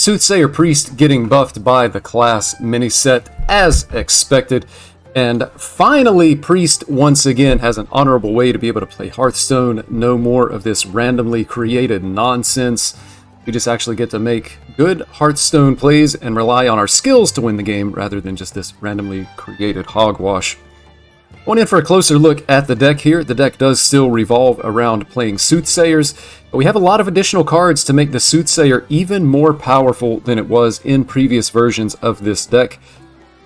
Soothsayer Priest getting buffed by the class mini set as expected. And finally, Priest once again has an honorable way to be able to play Hearthstone. No more of this randomly created nonsense. We just actually get to make good Hearthstone plays and rely on our skills to win the game rather than just this randomly created hogwash. Going in for a closer look at the deck here. The deck does still revolve around playing Soothsayers, but we have a lot of additional cards to make the Soothsayer even more powerful than it was in previous versions of this deck.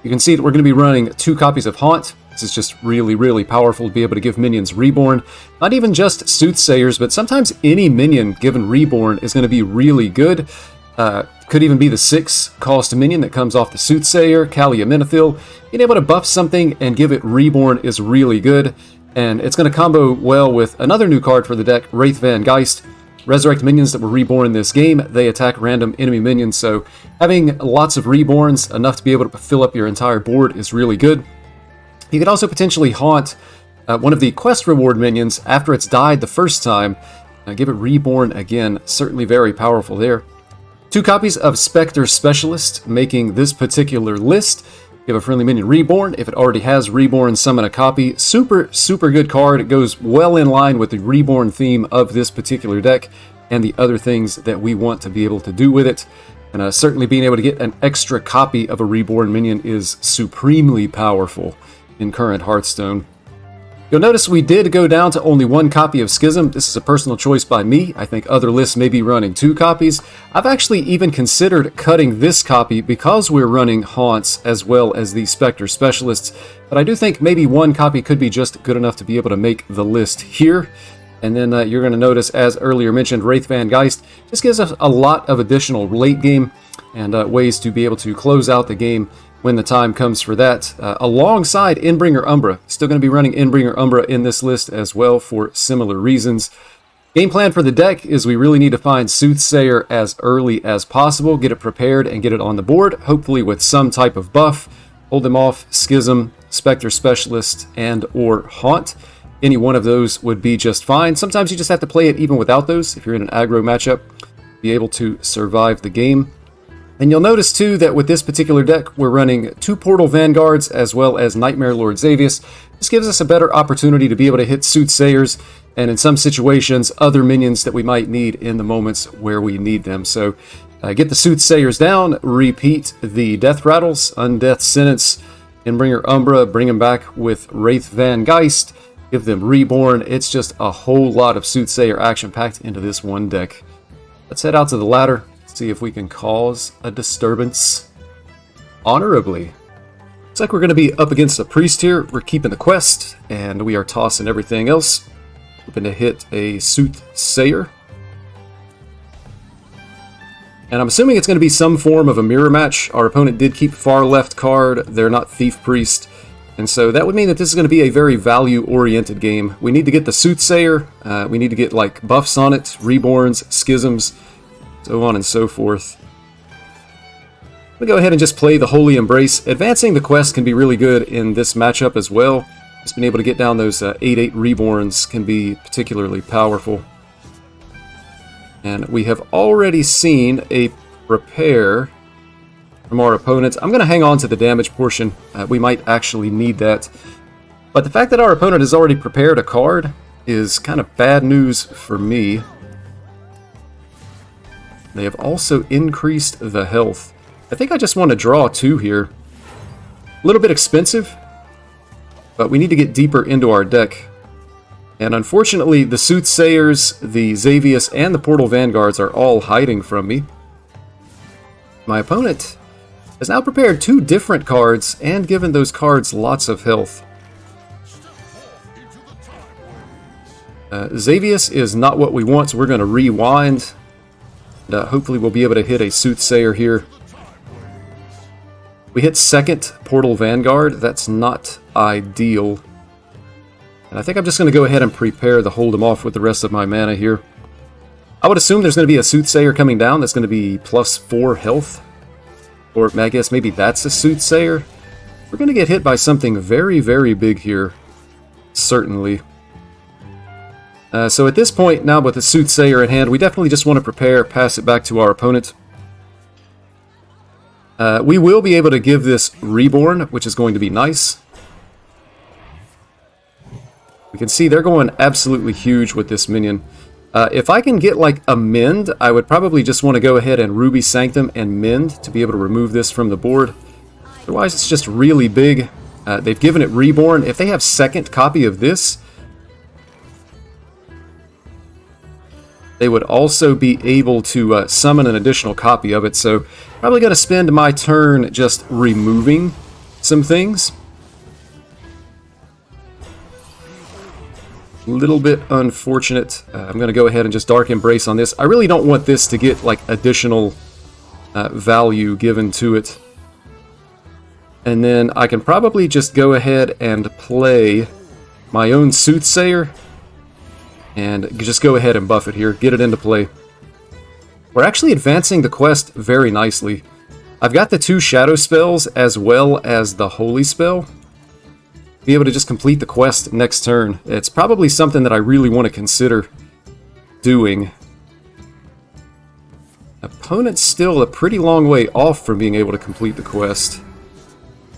You can see that we're going to be running 2 copies of Haunt. This is just really powerful to be able to give minions Reborn. Not even just Soothsayers, but sometimes any minion given Reborn is going to be really good. Could even be the 6 cost minion that comes off the Soothsayer, Kaliamenethil. Being able to buff something and give it Reborn is really good, and it's going to combo well with another new card for the deck, Wraith Van Geist. Resurrect minions that were reborn in this game, they attack random enemy minions, so having lots of Reborns, enough to be able to fill up your entire board, is really good. You could also potentially haunt one of the quest reward minions after it's died the first time. Give it Reborn again, certainly very powerful there. 2 copies of Spectre Specialist, making this particular list. Give a friendly minion Reborn. If it already has Reborn, summon a copy. Super good card. It goes well in line with the Reborn theme of this particular deck and the other things that we want to be able to do with it. And certainly being able to get an extra copy of a Reborn minion is supremely powerful in current Hearthstone. You'll notice we did go down to only 1 copy of Schism. This is a personal choice by me. I think other lists may be running 2 copies. I've actually even considered cutting this copy because we're running Haunts as well as the Spectre Specialists. But I do think maybe 1 copy could be just good enough to be able to make the list here. And then you're going to notice, as earlier mentioned, Wraith Van Geist just gives us a lot of additional late game and ways to be able to close out the game when the time comes for that, alongside Endbringer Umbra. Still going to be running Endbringer Umbra in this list as well for similar reasons. Game plan for the deck is we really need to find Soothsayer as early as possible, get it prepared and get it on the board, hopefully with some type of buff. Hold them off Schism, Spectre Specialist, and or Haunt. Any one of those would be just fine. Sometimes you just have to play it even without those if you're in an aggro matchup, be able to survive the game. And you'll notice too that with this particular deck, we're running 2 Portal Vanguards as well as Nightmare Lord Xavius. This gives us a better opportunity to be able to hit Soothsayers and in some situations other minions that we might need in the moments where we need them. So get the Soothsayers down, repeat the Death Rattles, Undeath Sentence, Endbringer Umbra, bring them back with Wraith Van Geist, give them Reborn. It's just a whole lot of Soothsayer action packed into this one deck. Let's head out to the ladder. See if we can cause a disturbance honorably. Looks like we're going to be up against a priest here. We're keeping the quest, and we are tossing everything else. Hoping to hit a Soothsayer. And I'm assuming it's going to be some form of a mirror match. Our opponent did keep far left card. They're not Thief Priest. And so that would mean that this is going to be a very value-oriented game. We need to get the Soothsayer. We need to get like buffs on it, Reborns, Schisms, so on and so forth. I'm going to go ahead and just play the Holy Embrace. Advancing the quest can be really good in this matchup as well. Just being able to get down those 8/8 Reborns can be particularly powerful. And we have already seen a prepare from our opponent. I'm going to hang on to the damage portion. We might actually need that. But the fact that our opponent has already prepared a card is kind of bad news for me. They have also increased the health. I think I just want to draw 2 here. A little bit expensive, but we need to get deeper into our deck. And unfortunately, the Soothsayers, the Xavius, and the Portal Vanguards are all hiding from me. My opponent has now prepared 2 different cards and given those cards lots of health. Xavius is not what we want, so we're going to rewind. Hopefully we'll be able to hit a Soothsayer here. We hit 2nd Portal Vanguard. That's not ideal. And I think I'm just going to go ahead and prepare to hold him off with the rest of my mana here. I would assume there's going to be a Soothsayer coming down that's going to be +4 health. Or I guess maybe that's a Soothsayer. We're going to get hit by something very big here. Certainly. So at this point, now with the Soothsayer in hand, we definitely just want to prepare, pass it back to our opponent. We will be able to give this Reborn, which is going to be nice. We can see they're going absolutely huge with this minion. If I can get like a Mend, I would probably just want to go ahead and Ruby Sanctum and Mend to be able to remove this from the board. Otherwise, it's just really big. They've given it Reborn. If they have second copy of this, they would also be able to summon an additional copy of it. So probably going to spend my turn just removing some things. A little bit unfortunate. I'm going to go ahead and just Dark Embrace on this. I really don't want this to get like additional value given to it. And then I can probably just go ahead and play my own Soothsayer and just go ahead and buff it here, get it into play. We're actually advancing the quest very nicely. I've got the 2 shadow spells as well as the holy spell. Be able to just complete the quest next turn. It's probably something that I really want to consider doing. Opponent's still a pretty long way off from being able to complete the quest.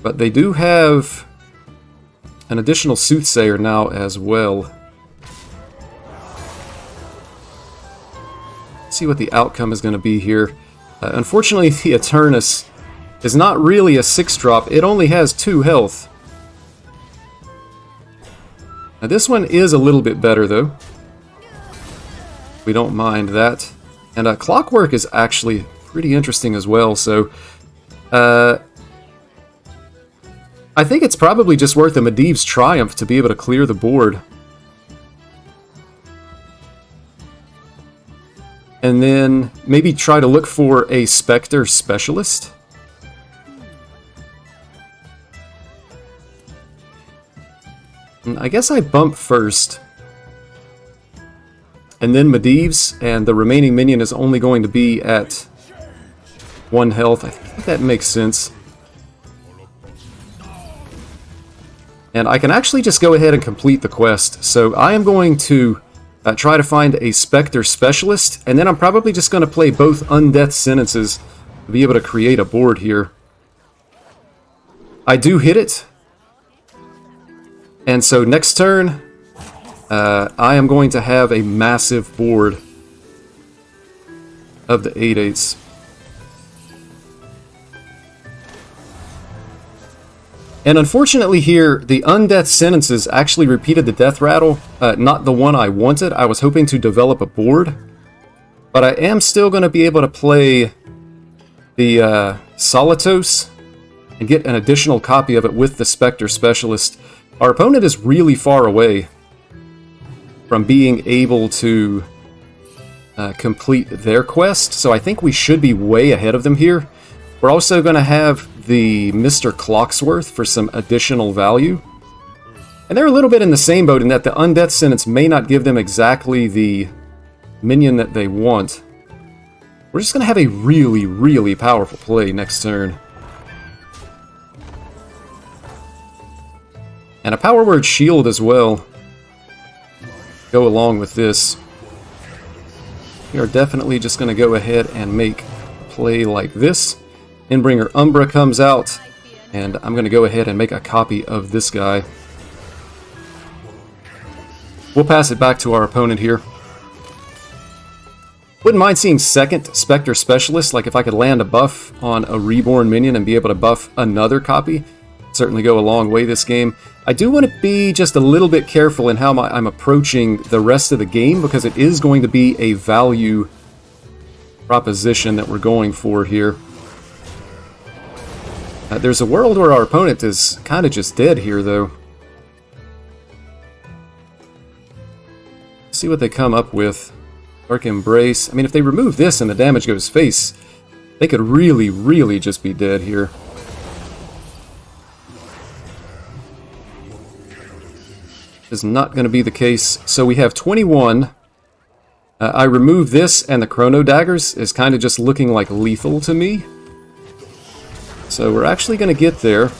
But they do have an additional Soothsayer now as well. Let's see what the outcome is going to be here. Unfortunately, the Eternus is not really a 6-drop. It only has 2 health. Now this one is a little bit better though. We don't mind that. And Clockwork is actually pretty interesting as well, so I think it's probably just worth a Medivh's Triumph to be able to clear the board. And then maybe try to look for a Spectre Specialist. I guess I bump first. And then Medivh's, and the remaining minion is only going to be at 1 health. I think that makes sense. And I can actually just go ahead and complete the quest. So I am going to try to find a Spectre Specialist, and then I'm probably just going to play both Undeath Sentences to be able to create a board here. I do hit it. And so next turn, I am going to have a massive board of the 8/8s. And unfortunately here, the Undeath Sentences actually repeated the Death Rattle, not the one I wanted. I was hoping to develop a board, but I am still going to be able to play the Solitos and get an additional copy of it with the Spectre Specialist. Our opponent is really far away from being able to complete their quest, so I think we should be way ahead of them here. We're also going to have the Mr. Clocksworth for some additional value. And they're a little bit in the same boat in that the Undeath Sentence may not give them exactly the minion that they want. We're just going to have a really, really powerful play next turn. And a Power Word Shield as well. Go along with this. We are definitely just going to go ahead and make a play like this. Endbringer Umbra comes out, and I'm going to go ahead and make a copy of this guy. We'll pass it back to our opponent here. Wouldn't mind seeing second Spectre Specialist, like if I could land a buff on a Reborn minion and be able to buff another copy. Certainly go a long way this game. I do want to be just a little bit careful in how I'm approaching the rest of the game, because it is going to be a value proposition that we're going for here. There's a world where our opponent is kind of just dead here, though. See what they come up with. Dark Embrace. I mean, if they remove this and the damage goes face, they could really, really just be dead here. Is not going to be the case. So we have 21. I remove this, and the Chrono Daggers is kind of just looking like lethal to me. So we're actually going to get there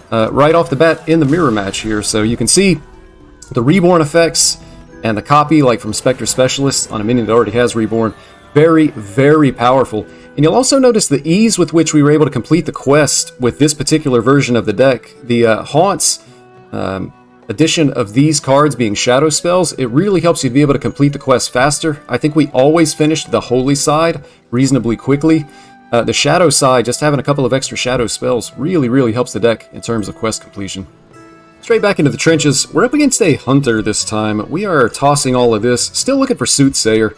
right off the bat in the mirror match here. So you can see the Reborn effects and the copy, like from Spectre Specialist on a minion that already has Reborn, Very, very powerful. And you'll also notice the ease with which we were able to complete the quest with this particular version of the deck. The Haunts addition of these cards being shadow spells, it really helps you to be able to complete the quest faster. I think we always finished the Holy side reasonably quickly. The Shadow side, just having a couple of extra shadow spells really helps the deck in terms of quest completion. Straight back into the trenches. We're up against a Hunter this time. We are tossing all of this. Still looking for Soothsayer.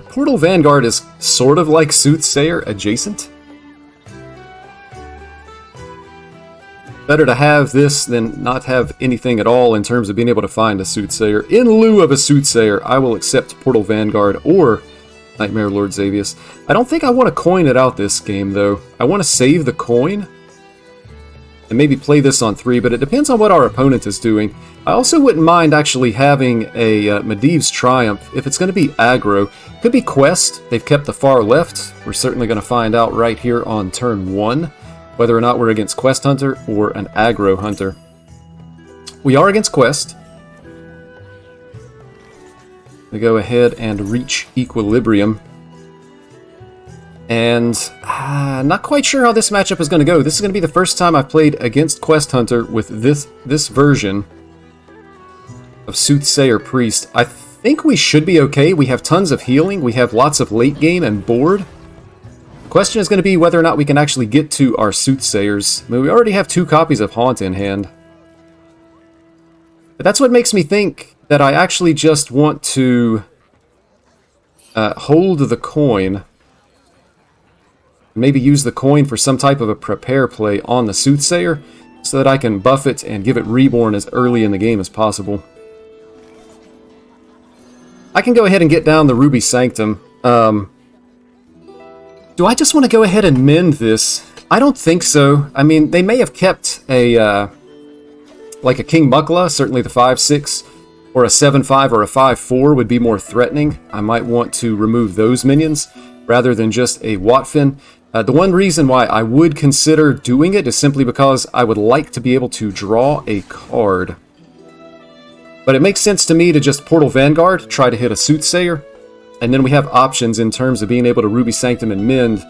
Portal Vanguard is sort of like Soothsayer adjacent. Better to have this than not have anything at all in terms of being able to find a Soothsayer. In lieu of a Soothsayer, I will accept Portal Vanguard or Nightmare Lord Xavius. I don't think I want to coin it out this game, though. I want to save the coin and maybe play this on 3, but it depends on what our opponent is doing. I also wouldn't mind actually having a Medivh's Triumph if it's going to be aggro. Could be quest. They've kept the far left. We're certainly going to find out right here on turn 1 whether or not we're against Quest Hunter or an aggro Hunter. We are against Quest. We go ahead and reach Equilibrium. And not quite sure how this matchup is going to go. This is going to be the first time I've played against Quest Hunter with this version of Soothsayer Priest. I think we should be okay. We have tons of healing. We have lots of late game and board. The question is going to be whether or not we can actually get to our Soothsayers. I mean, we already have 2 copies of Haunt in hand. But that's what makes me think that I actually just want to hold the coin. Maybe use the coin for some type of a prepare play on the Soothsayer so that I can buff it and give it Reborn as early in the game as possible. I can go ahead and get down the Ruby Sanctum. Do I just want to go ahead and mend this? I don't think so. I mean, they may have kept a like a King Mukla, certainly the 5/6, or a 7/5 or a 5/4 would be more threatening. I might want to remove those minions rather than just a Watfin. The one reason why I would consider doing it is simply because I would like to be able to draw a card. But it makes sense to me to just Portal Vanguard, try to hit a Soothsayer, and then we have options in terms of being able to Ruby Sanctum and Mend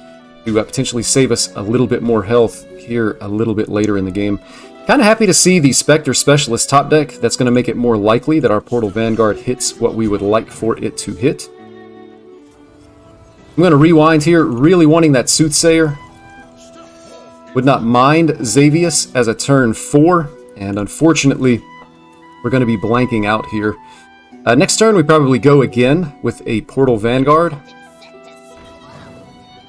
to potentially save us a little bit more health here a little bit later in the game. Kind of happy to see the Spectre Specialist top deck. That's going to make it more likely that our Portal Vanguard hits what we would like for it to hit. I'm going to rewind here, really wanting that Soothsayer. Would not mind Xavius as a turn 4, and unfortunately, we're going to be blanking out here. Next turn, we probably go again with a Portal Vanguard.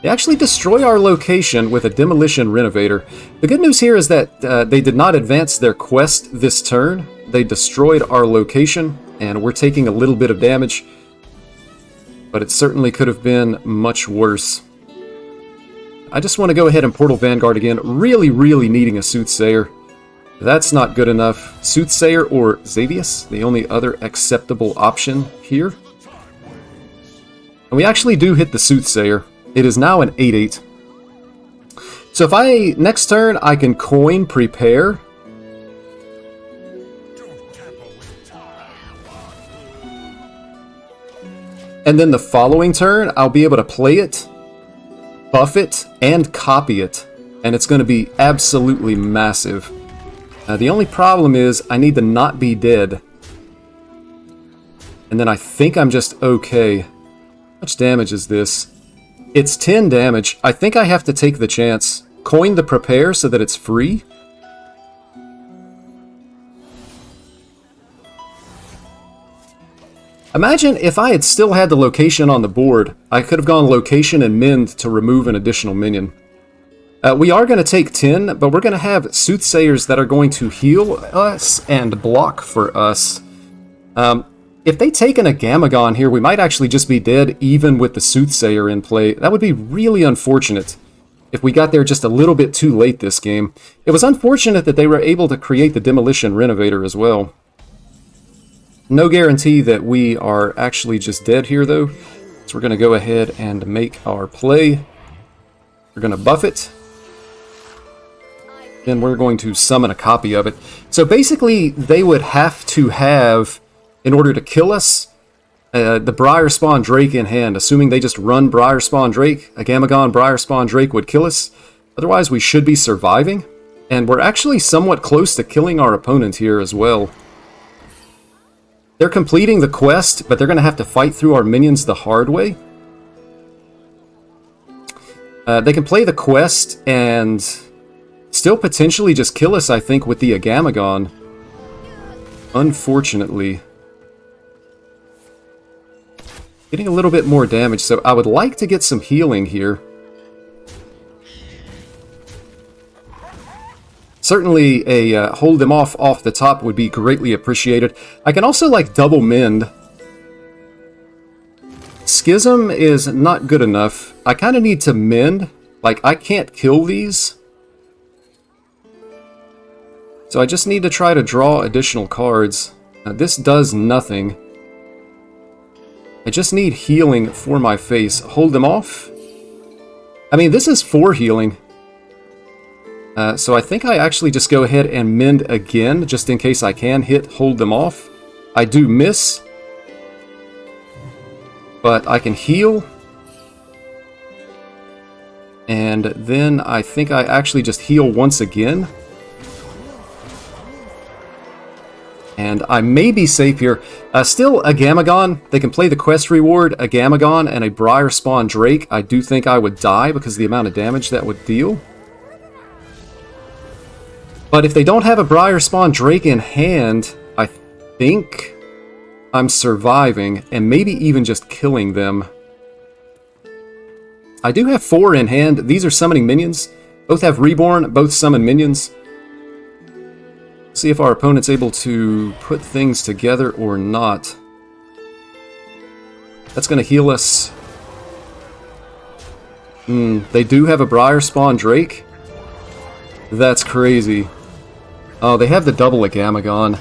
They actually destroy our location with a Demolition Renovator. The good news here is that they did not advance their quest this turn. They destroyed our location, and we're taking a little bit of damage. But it certainly could have been much worse. I just want to go ahead and Portal Vanguard again, really needing a Soothsayer. That's not good enough. Soothsayer or Xavius, the only other acceptable option here. And we actually do hit the Soothsayer. It is now an 8/8. So if next turn, I can coin Prepare. And then the following turn, I'll be able to play it, buff it, and copy it. And it's going to be absolutely massive. The only problem is I need to not be dead. And then I think I'm just okay. How much damage is this? It's 10 damage. I think I have to take the chance. Coin the Prepare so that it's free. Imagine if I had still had the location on the board, I could have gone location and Mend to remove an additional minion. We are going to take 10, but we're going to have Soothsayers that are going to heal us and block for us. If they take an Agamagon here, we might actually just be dead even with the Soothsayer in play. That would be really unfortunate if we got there just a little bit too late this game. It was unfortunate that they were able to create the Demolition Renovator as well. No guarantee that we are actually just dead here, though. So we're going to go ahead and make our play. We're going to buff it. Then we're going to summon a copy of it. So basically, they would have to have, in order to kill us, the Briar Spawn Drake in hand. Assuming they just run Briar Spawn Drake, a Gamagon Briar Spawn Drake would kill us. Otherwise, we should be surviving. And we're actually somewhat close to killing our opponent here as well. They're completing the quest, but they're going to have to fight through our minions the hard way. They can play the quest and still potentially just kill us, I think, with the Agamagon. Unfortunately. Getting a little bit more damage, so I would like to get some healing here. Certainly a hold them off the top would be greatly appreciated. I can also like double mend. Schism is not good enough. I kind of need to mend. Like, I can't kill these. So I just need to try to draw additional cards. This does nothing. I just need healing for my face. Hold them off. I mean, this is for healing. So I think I actually just go ahead and mend again, just in case I can hit hold them off. I do miss. But I can heal. And then I think I actually just heal once again. And I may be safe here. Still a Gamagon. They can play the quest reward, a Gamagon and a Briar Spawn Drake. I do think I would die because of the amount of damage that would deal. But if they don't have a Briar Spawn Drake in hand, I think I'm surviving and maybe even just killing them. I do have 4 in hand. These are summoning minions. Both have Reborn, both summon minions. See if our opponent's able to put things together or not. That's going to heal us. They do have a Briar Spawn Drake. That's crazy. Oh, they have the double Agamagon.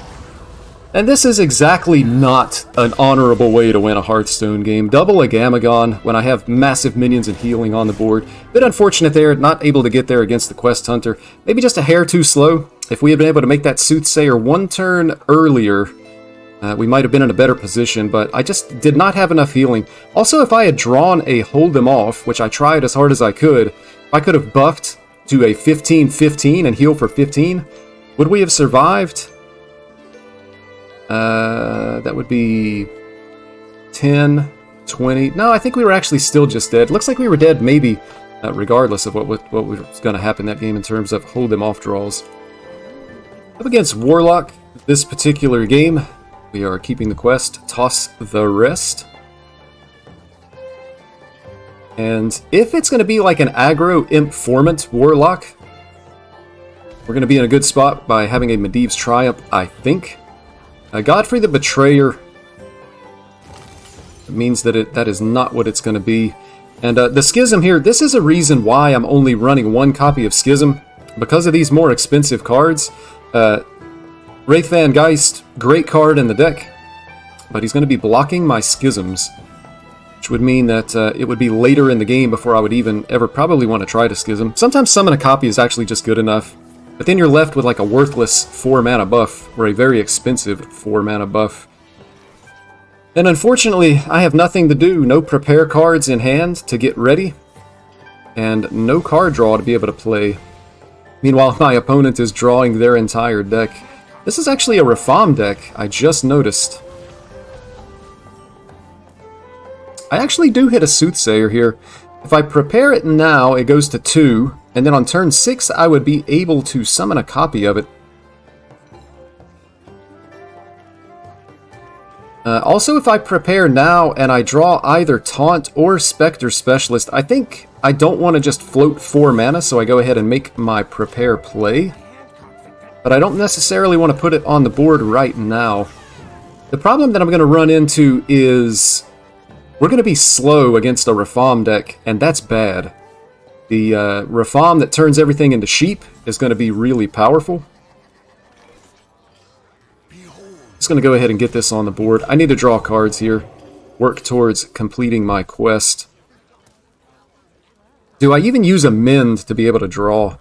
And this is exactly not an honorable way to win a Hearthstone game. Double Agamagon when I have massive minions and healing on the board. Bit unfortunate there, not able to get there against the Quest Hunter. Maybe just a hair too slow. If we had been able to make that Soothsayer 1 turn earlier, we might have been in a better position, but I just did not have enough healing. Also, if I had drawn a hold them off, which I tried as hard as I could, I could have buffed to a 15-15 and heal for 15. Would we have survived? That would be 10, 20. No, I think we were actually still just dead. Looks like we were dead maybe, regardless of what was going to happen that game in terms of hold them off draws. Up against Warlock, this particular game, we are keeping the quest, toss the rest. And if it's going to be like an aggro Imp-Formant Warlock, we're going to be in a good spot by having a Medivh's Triumph, I think. Godfrey the Betrayer. It means that that is not what it's going to be. And the Schism here, this is a reason why I'm only running 1 copy of Schism. Because of these more expensive cards. Wraith Van Geist, great card in the deck. But he's going to be blocking my Schisms. Which would mean that it would be later in the game before I would even ever probably want to try to Schism. Sometimes summon a copy is actually just good enough. But then you're left with like a worthless 4 mana buff, or a very expensive 4 mana buff. And unfortunately, I have nothing to do, no prepare cards in hand to get ready, and no card draw to be able to play. Meanwhile, my opponent is drawing their entire deck. This is actually a Rafam deck, I just noticed. I actually do hit a Soothsayer here. If I prepare it now, it goes to 2, and then on turn 6, I would be able to summon a copy of it. Also, if I prepare now and I draw either Taunt or Spectre Specialist, I think I don't want to just float 4 mana, so I go ahead and make my prepare play. But I don't necessarily want to put it on the board right now. The problem that I'm going to run into is we're going to be slow against a Rafam deck, and that's bad. The Rafam that turns everything into sheep is going to be really powerful. Just going to go ahead and get this on the board. I need to draw cards here. Work towards completing my quest. Do I even use a mend to be able to draw?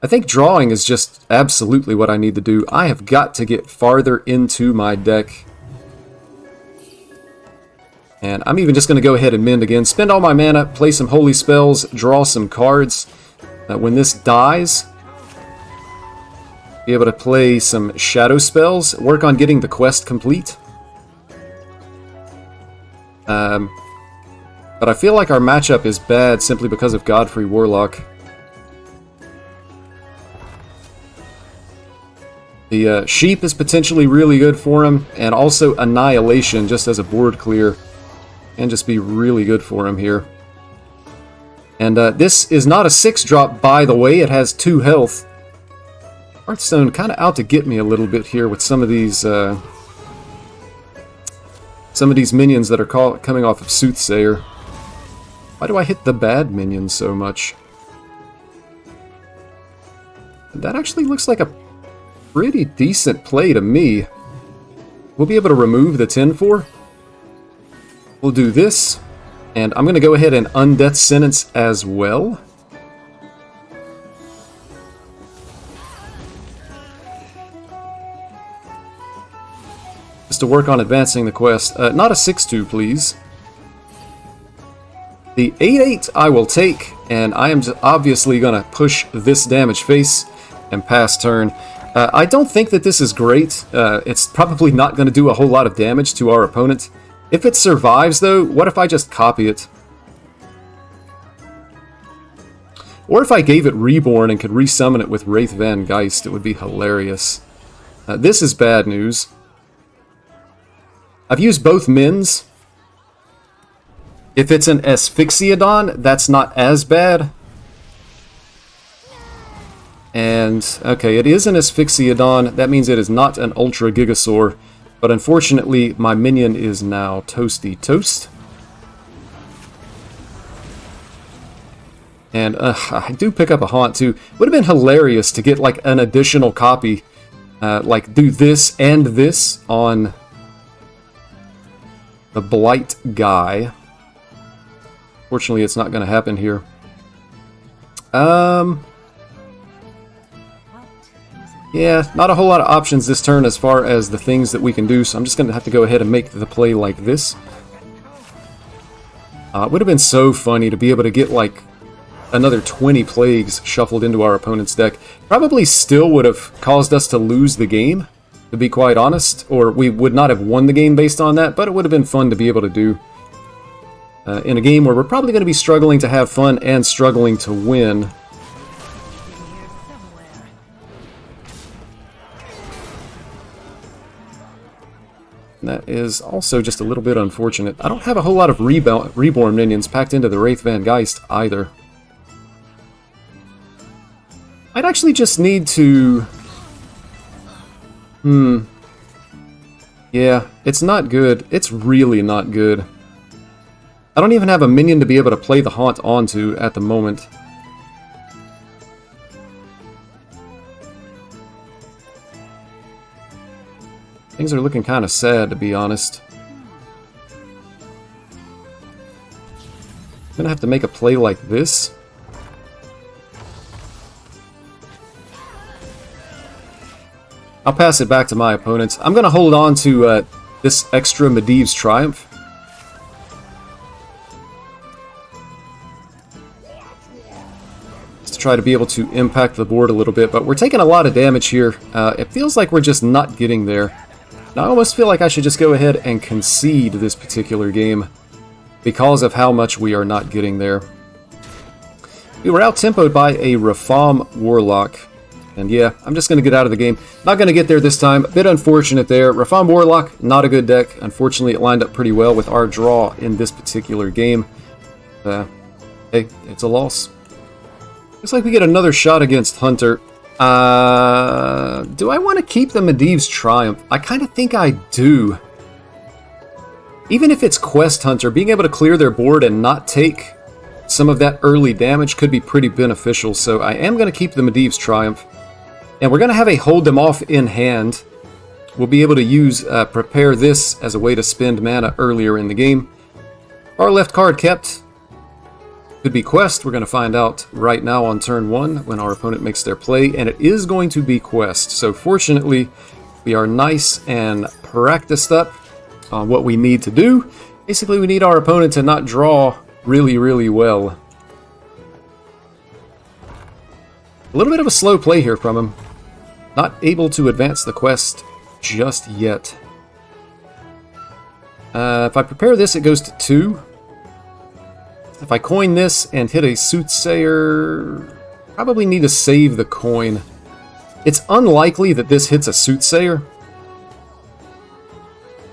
I think drawing is just absolutely what I need to do. I have got to get farther into my deck. And I'm even just going to go ahead and mend again. Spend all my mana, play some holy spells, draw some cards. When this dies, be able to play some shadow spells, work on getting the quest complete. But I feel like our matchup is bad simply because of Godfrey Warlock. The Sheep is potentially really good for him, and also Annihilation just as a board clear can just be really good for him here. And this is not a 6-drop, by the way. It has 2 health. Hearthstone kind of out to get me a little bit here with some of these minions that are coming off of Soothsayer. Why do I hit the bad minions so much? That actually looks like a pretty decent play to me. We'll be able to remove the 10-4. We'll do this, and I'm going to go ahead and Undeath Sentence as well. Just to work on advancing the quest. Not a 6-2, please. The 8-8 I will take, and I am obviously going to push this damage face and pass turn. I don't think that this is great. It's probably not going to do a whole lot of damage to our opponent. If it survives, though, what if I just copy it? Or if I gave it Reborn and could resummon it with Wraith Van Geist, it would be hilarious. This is bad news. I've used both Mins. If it's an Asphyxiodon, that's not as bad. And, okay, it is an Asphyxiodon. That means it is not an Ultra Gigasaur. But unfortunately, my minion is now Toasty Toast. And I do pick up a Haunt too. Would have been hilarious to get like an additional copy. Like do this and this on the Blight guy. Fortunately, it's not going to happen here. Yeah, not a whole lot of options this turn as far as the things that we can do, so I'm just going to have to go ahead and make the play like this. It would have been so funny to be able to get like another 20 plagues shuffled into our opponent's deck. Probably still would have caused us to lose the game, to be quite honest, or we would not have won the game based on that, but it would have been fun to be able to do in a game where we're probably going to be struggling to have fun and struggling to win. That is also just a little bit unfortunate. I don't have a whole lot of Reborn minions packed into the Wraith Van Geist either. I'd actually just need to... Yeah, it's not good. It's really not good. I don't even have a minion to be able to play the Haunt onto at the moment. Things are looking kind of sad, to be honest. I'm gonna have to make a play like this. I'll pass it back to my opponents. I'm gonna hold on to this extra Medivh's Triumph. Just to try to be able to impact the board a little bit, but we're taking a lot of damage here. It feels like we're just not getting there. I almost feel like I should just go ahead and concede this particular game because of how much we are not getting there. We were out-tempoed by a Rafam Warlock. And yeah, I'm just going to get out of the game. Not going to get there this time. A bit unfortunate there. Rafam Warlock, not a good deck. Unfortunately, it lined up pretty well with our draw in this particular game. Hey, it's a loss. Looks like we get another shot against Hunter. Do I want to keep the Medivh's Triumph? I kind of think I do. Even if it's Quest Hunter, being able to clear their board and not take some of that early damage could be pretty beneficial, so I am going to keep the Medivh's Triumph. And we're going to have a hold them off in hand. We'll be able to use prepare this as a way to spend mana earlier in the game. Our left card kept. Could be Quest. We're going to find out right now on turn 1 when our opponent makes their play, and it is going to be Quest. So fortunately, we are nice and practiced up on what we need to do, Basically, we need our opponent to not draw really, really well. A little bit of a slow play here from him. Not able to advance the quest just yet. If I prepare this, it goes to 2. If I coin this and hit a Soothsayer, probably need to save the coin. It's unlikely that this hits a Soothsayer,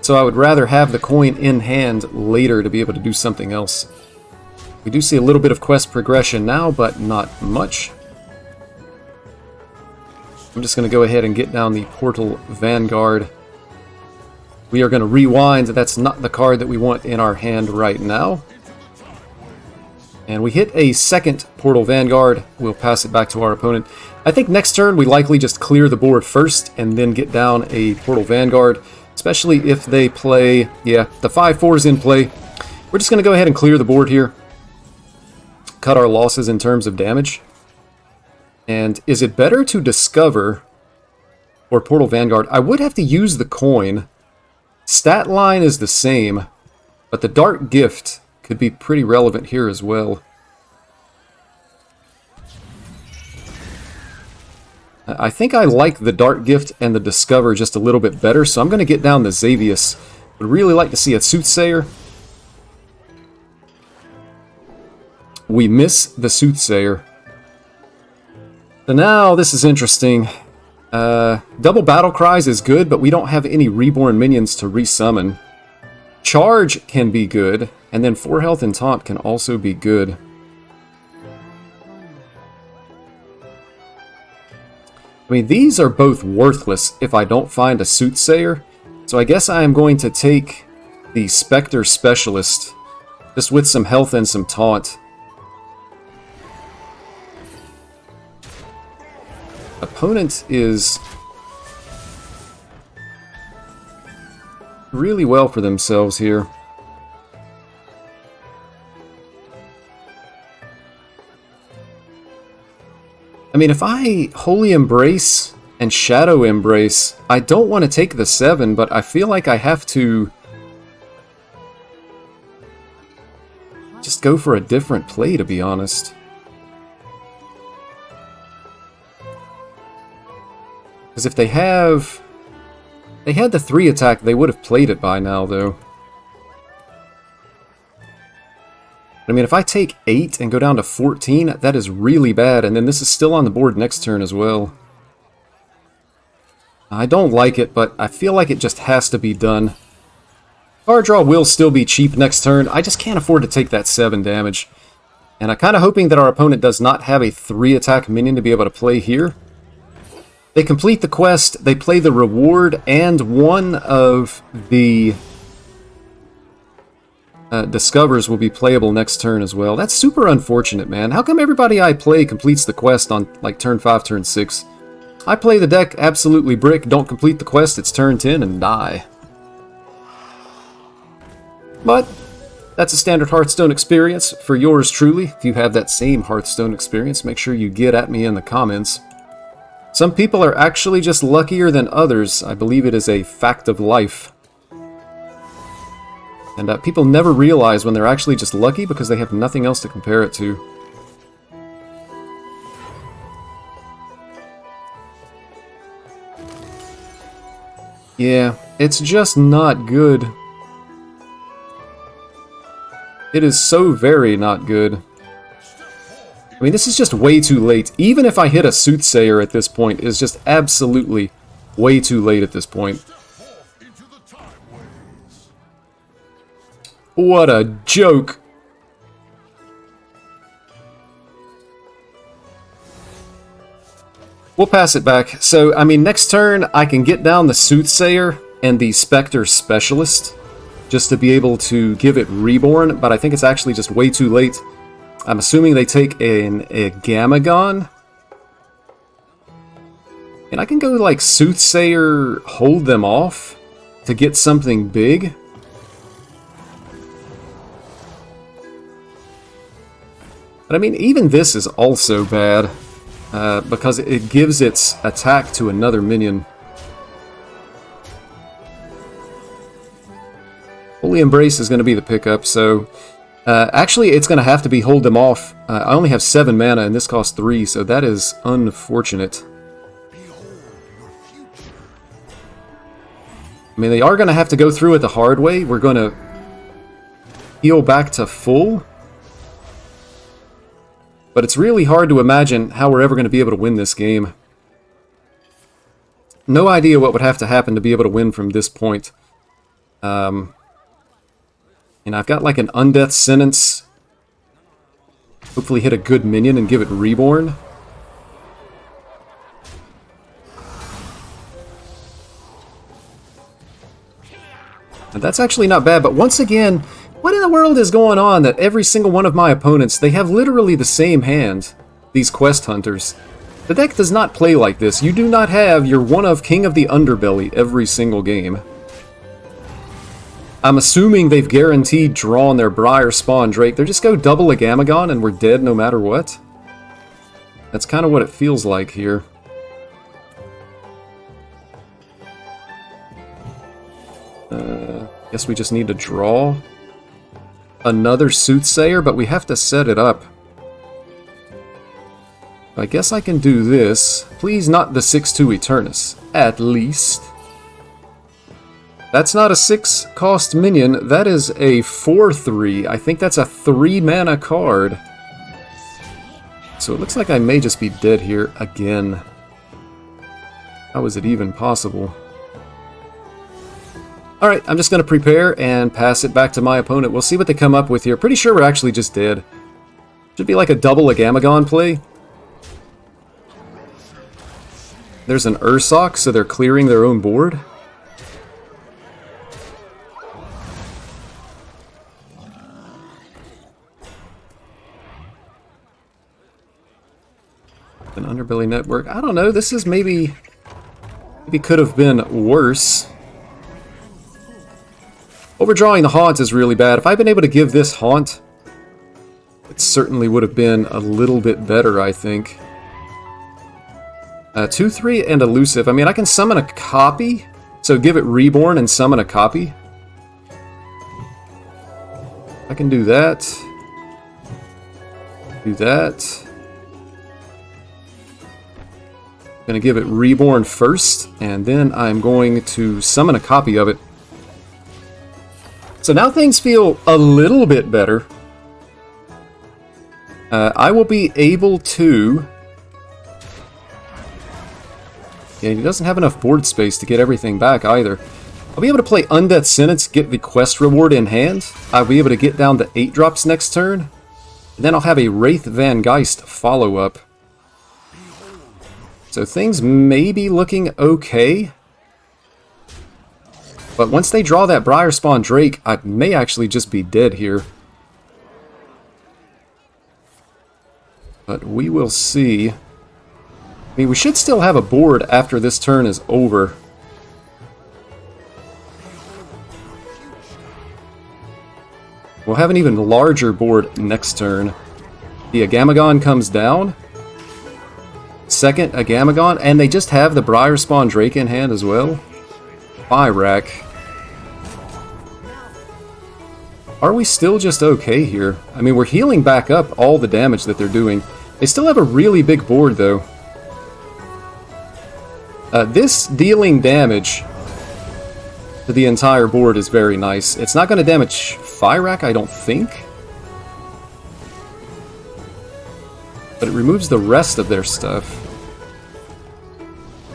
so I would rather have the coin in hand later to be able to do something else. We do see a little bit of quest progression now, but not much. I'm just going to go ahead and get down the Portal Vanguard. We are going to rewind. That's not the card that we want in our hand right now. And we hit a second Portal Vanguard. We'll pass it back to our opponent. I think next turn we likely just clear the board first and then get down a Portal Vanguard, especially if they play, yeah, the 5/4's in play. We're just going to go ahead and clear the board here. Cut our losses in terms of damage. And is it better to Discover or Portal Vanguard? I would have to use the coin. Stat line is the same, but the Dark Gift could be pretty relevant here as well. I think I like the Dark Gift and the Discover just a little bit better, so I'm going to get down the Xavius. Would really like to see a Soothsayer. We miss the Soothsayer. So now this is interesting. Double Battle Cries is good, but we don't have any Reborn minions to resummon. Charge can be good, and then 4 health and Taunt can also be good. I mean, these are both worthless if I don't find a Soothsayer, so I guess I am going to take the Spectre Specialist, just with some health and some Taunt. Opponent is really well for themselves here. I mean, if I Holy Embrace and Shadow Embrace, I don't want to take the 7, but I feel like I have to just go for a different play, to be honest. Because if they had the 3 attack, they would have played it by now, though. I mean, if I take 8 and go down to 14, that is really bad, and then this is still on the board next turn as well. I don't like it, but I feel like it just has to be done. Card draw will still be cheap next turn. I just can't afford to take that 7 damage. And I'm kind of hoping that our opponent does not have a 3 attack minion to be able to play here. They complete the quest, they play the reward, and one of the Discovers will be playable next turn as well. That's super unfortunate, man. How come everybody I play completes the quest on, like, turn 5, turn 6? I play the deck absolutely brick, don't complete the quest, it's turn 10, and die. But that's a standard Hearthstone experience for yours truly. If you have that same Hearthstone experience, make sure you get at me in the comments. Some people are actually just luckier than others. I believe it is a fact of life. And people never realize when they're actually just lucky because they have nothing else to compare it to. Yeah, it's just not good. It is so very not good. I mean, this is just way too late. Even if I hit a Soothsayer at this point, it's just absolutely way too late at this point. What a joke! We'll pass it back. So, I mean, next turn I can get down the Soothsayer and the Spectre Specialist just to be able to give it Reborn, but I think it's actually just way too late. I'm assuming they take a Gamagon. And I can go like Soothsayer, hold them off to get something big. But I mean, even this is also bad, because it gives its attack to another minion. Holy Embrace is going to be the pickup, so... actually, it's going to have to be hold them off. I only have 7 mana, and this costs 3, so that is unfortunate. I mean, they are going to have to go through it the hard way. We're going to heal back to full. But it's really hard to imagine how we're ever going to be able to win this game. No idea what would have to happen to be able to win from this point. And I've got like an Undeath Sentence. Hopefully hit a good minion and give it Reborn. And that's actually not bad, but once again, what in the world is going on that every single one of my opponents, they have literally the same hand, these Quest Hunters. The deck does not play like this. You do not have your one of King of the Underbelly every single game. I'm assuming they've guaranteed drawn their Briar Spawn Drake. They're just go double a Gamagon and we're dead no matter what. That's kind of what it feels like here. Guess we just need to draw another Soothsayer, but we have to set it up. I guess I can do this. Please not the 6/2 Eternus, at least. That's not a 6-cost minion, that is a 4/3. I think that's a 3-mana card. So it looks like I may just be dead here again. How is it even possible? Alright, I'm just going to prepare and pass it back to my opponent. We'll see what they come up with here. Pretty sure we're actually just dead. Should be like a double a Gamagon play. There's an Ursoc, so they're clearing their own board. An Underbelly Network. I don't know, this is maybe could have been worse. Overdrawing the Haunt is really bad. If I'd been able to give this Haunt, it certainly would have been a little bit better, I think. 2/3 and Elusive. I mean, I can summon a copy, so give it Reborn and summon a copy. I can do that. Do that. I'm going to give it Reborn first, and then I'm going to summon a copy of it. So now things feel a little bit better. I will be able to... Yeah, he doesn't have enough board space to get everything back either. I'll be able to play Undeath Sentence, get the quest reward in hand. I'll be able to get down to 8 drops next turn. And then I'll have a Wraith Van Geist follow-up. So things may be looking okay. But once they draw that Briar Spawn Drake, I may actually just be dead here. But we will see. I mean, we should still have a board after this turn is over. We'll have an even larger board next turn. The Agamagon comes down. Second Agamagon, and they just have the Briar Spawn Drake in hand as well. Rack. Are we still just okay here? I mean, we're healing back up all the damage that they're doing. They still have a really big board, though. This dealing damage to the entire board is very nice. It's not going to damage Rack, I don't think. But it removes the rest of their stuff.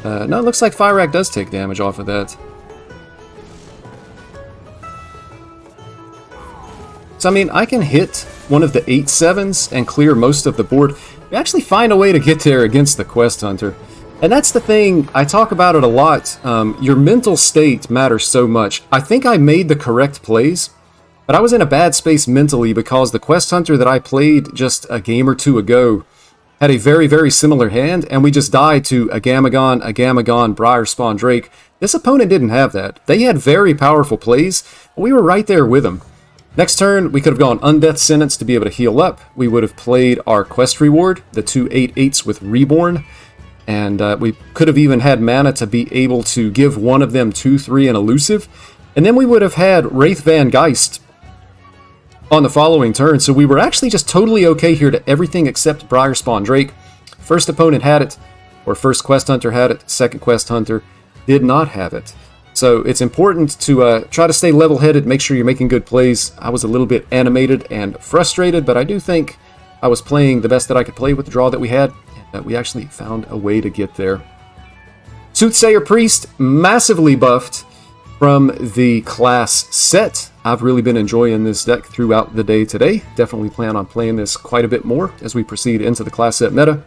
No, it looks like Rack does take damage off of that. So, I mean, I can hit one of the 8/7s and clear most of the board. We actually find a way to get there against the Quest Hunter. And that's the thing, I talk about it a lot. Your mental state matters so much. I think I made the correct plays, but I was in a bad space mentally because the Quest Hunter that I played just a game or two ago had a very, very similar hand, and we just died to a Gamagon, Briar Spawn Drake. This opponent didn't have that. They had very powerful plays, but we were right there with them. Next turn, we could have gone Undeath Sentence to be able to heal up. We would have played our quest reward, the 2 8/8s with Reborn. And we could have even had mana to be able to give one of them 2/3 and Elusive. And then we would have had Wraith Van Geist on the following turn, so we were actually just totally okay here to everything except Briarspawn Drake. First opponent had it, or first Quest Hunter had it, second Quest Hunter did not have it. So it's important to try to stay level-headed, make sure you're making good plays. I was a little bit animated and frustrated, but I do think I was playing the best that I could play with the draw that we had, and that we actually found a way to get there. Soothsayer Priest, massively buffed from the class set. I've really been enjoying this deck throughout the day today. Definitely plan on playing this quite a bit more as we proceed into the class set meta.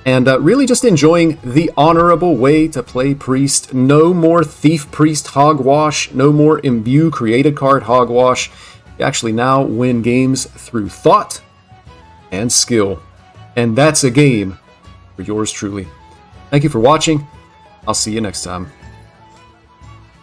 And really just enjoying the honorable way to play Priest. No more Thief Priest hogwash. No more Imbue created card hogwash. You actually now win games through thought and skill. And that's a game for yours truly. Thank you for watching. I'll see you next time.